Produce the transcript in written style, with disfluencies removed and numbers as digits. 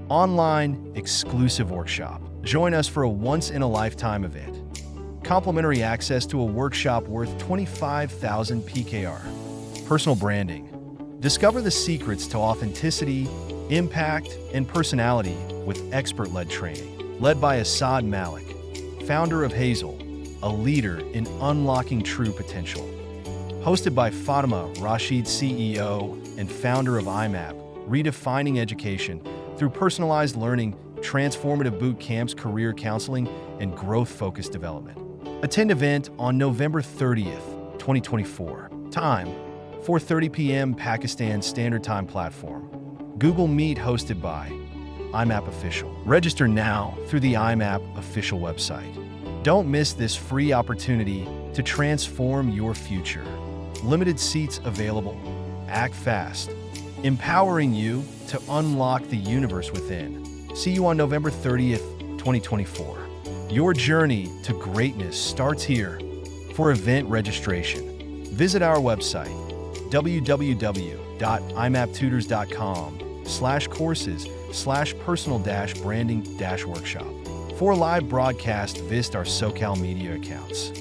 online exclusive workshop. Join us for a once-in-a-lifetime event. Complimentary access to a workshop worth 25,000 PKR. Personal branding. Discover the secrets to authenticity, impact, and personality with expert-led training. Led by Asad Malik, founder of Hazel, a leader in unlocking true potential. Hosted by Fatima Rashid, CEO and founder of IMAP, redefining education through personalized learning, transformative boot camps, career counseling, and growth-focused development. Attend event on November 30th, 2024. Time, 4:30 p.m. Pakistan Standard Time platform. Google Meet hosted by IMAP Official. Register now through the IMAP official website. Don't miss this free opportunity to transform your future. Limited seats available. Act fast. Empowering you to unlock the universe within. See you on November 30th, 2024. Your journey to greatness starts here. For event registration, visit our website, www.imaptutors.com/courses/personal-branding-workshop. For live broadcast, visit our SoCal media accounts.